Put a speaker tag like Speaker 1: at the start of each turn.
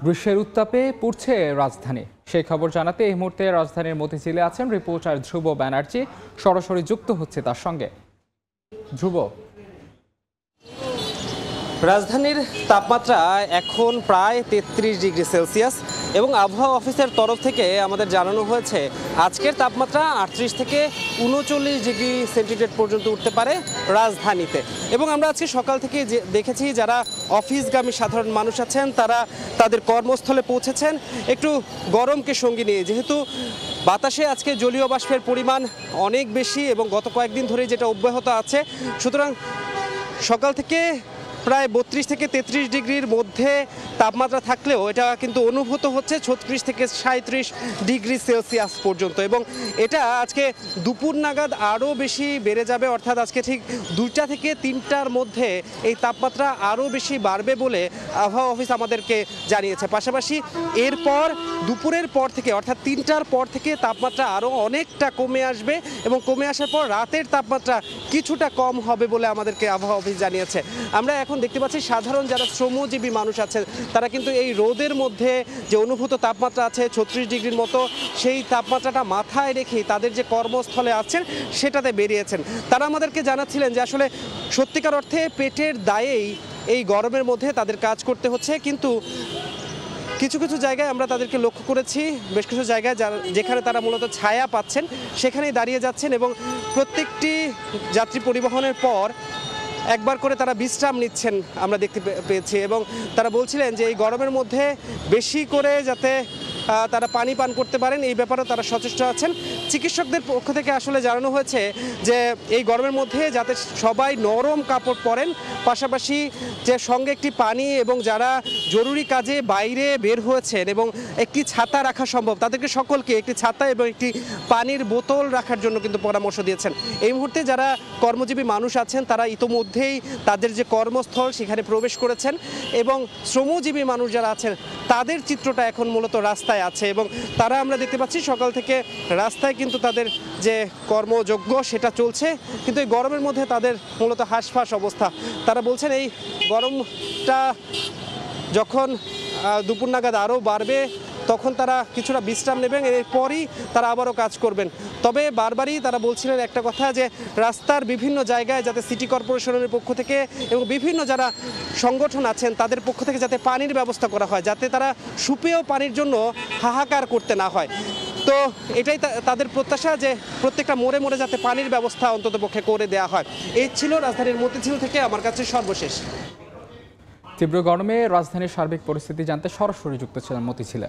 Speaker 1: গ্রীষ্মের উত্তাপে পুড়ছে রাজধানী। সেই খবর জানাতে এই মুহূর্তে রাজধানীর মতিঝিলে আছেন রিপোর্টার ধ্রুব ব্যানার্জি। সরাসরি যুক্ত হচ্ছে তার সঙ্গে। ধ্রুব,
Speaker 2: রাজধানীর তাপমাত্রা এখন প্রায় 33 ডিগ্রি সেলসিয়াস এবং আবহাওয়া অফিসের তরফ থেকে আমাদের জানানো হয়েছে আজকের তাপমাত্রা 38 থেকে 39 ডিগ্রি সেন্টিগ্রেড পর্যন্ত উঠতে পারে রাজধানীতে। এবং আমরা আজকে সকাল থেকে দেখেছি যারা অফিসগামী সাধারণ মানুষ আছেন তারা তাদের কর্মস্থলে পৌঁছেছেন একটু গরমকে সঙ্গী নিয়ে, যেহেতু বাতাসে আজকে জলীয় বাষ্পের পরিমাণ অনেক বেশি এবং গত কয়েকদিন ধরে যেটা অব্যাহত আছে, সুতরাং সকাল থেকে প্রায় 32 থেকে 33 ডিগ্রির মধ্যে তাপমাত্রা থাকলেও এটা কিন্তু অনুভূত হচ্ছে 36 থেকে 37 ডিগ্রি সেলসিয়াস পর্যন্ত। এবং এটা আজকে দুপুর নাগাদ আরও বেশি বেড়ে যাবে, অর্থাৎ আজকে ঠিক 2টা থেকে 3টার মধ্যে এই তাপমাত্রা আরও বেশি বাড়বে বলে আবহাওয়া অফিস আমাদেরকে জানিয়েছে। পাশাপাশি এরপর দুপুরের পর থেকে অর্থাৎ 3টার পর থেকে তাপমাত্রা আরও অনেকটা কমে আসবে এবং কমে আসার পর রাতের তাপমাত্রা কিছুটা কম হবে বলে আমাদেরকে আবহাওয়া অফিস জানিয়েছে। আমরা এখন দেখতে পাচ্ছি সাধারণ যারা শ্রমজীবী মানুষ আছে তারা কিন্তু এই রোদের মধ্যে যে অনুভূত তাপমাত্রা আছে 36 ডিগ্রির মতো, সেই তাপমাত্রাটা মাথায় রেখেই তাদের যে কর্মস্থলে আছেন সেটাতে বেরিয়েছেন। তারা আমাদেরকে জানাচ্ছিলেন যে আসলে সত্যিকার অর্থে পেটের দায়েই এই গরমের মধ্যে তাদের কাজ করতে হচ্ছে, কিন্তু কিছু কিছু জায়গায় আমরা তাদেরকে লক্ষ্য করেছি, বেশ কিছু জায়গায় যেখানে তারা মূলত ছায়া পাচ্ছেন সেখানেই দাঁড়িয়ে যাচ্ছেন এবং প্রত্যেকটি যাত্রী পরিবহনের পর একবার করে তারা বিশ্রাম নিচ্ছেন আমরা দেখতে পেয়েছি। এবং তারা বলছিলেন যে এই গরমের মধ্যে বেশি করে যাতে তারা পানি পান করতে পারেন এই ব্যাপারেও তারা সচেষ্ট আছেন। চিকিৎসকদের পক্ষ থেকে আসলে জানানো হয়েছে যে এই গরমের মধ্যে যাতে সবাই নরম কাপড় পরেন, পাশাপাশি যে সঙ্গে একটি পানি এবং যারা জরুরি কাজে বাইরে বের হয়েছেন এবং একটি ছাতা রাখা সম্ভব তাদেরকে সকলকে একটি ছাতা এবং একটি পানির বোতল রাখার জন্য কিন্তু পরামর্শ দিয়েছেন। এই মুহূর্তে যারা কর্মজীবী মানুষ আছেন তারা ইতোমধ্যেই তাদের যে কর্মস্থল সেখানে প্রবেশ করেছেন এবং শ্রমজীবী মানুষ যারা আছেন তাদের চিত্রটা এখন মূলত রাস্তায় আছে এবং তারা আমরা দেখতে পাচ্ছি সকাল থেকে রাস্তায় কিন্তু তাদের যে কর্মযজ্ঞ সেটা চলছে, কিন্তু এই গরমের মধ্যে তাদের মূলত হাঁসফাঁস অবস্থা। তারা বলছেন এই গরমটা যখন দুপুর নাগাদ আরও বাড়বে তখন তারা কিছুটা বিশ্রাম নেবেন, এরপরই তারা আবারও কাজ করবেন। তবে বারবারই তারা বলছিলেন একটা কথা যে রাস্তার বিভিন্ন জায়গায় যাতে সিটি কর্পোরেশনের পক্ষ থেকে এবং বিভিন্ন যারা সংগঠন আছেন তাদের পক্ষ থেকে যাতে পানির ব্যবস্থা করা হয়, যাতে তারা সুপেয় পানির জন্য হাহাকার করতে না হয়। তো এটাই তাদের প্রত্যাশা যে প্রত্যেকটা মোড়ে মোড়ে যাতে পানির ব্যবস্থা অন্ততপক্ষে করে দেওয়া হয়। এই ছিল রাজধানীর মতিঝিল থেকে আমার কাছে সর্বশেষ।
Speaker 1: তীব্র গরমে রাজধানীর সার্বিক পরিস্থিতি জানতে সরাসরি যুক্ত ছিলেন মতিঝিলে।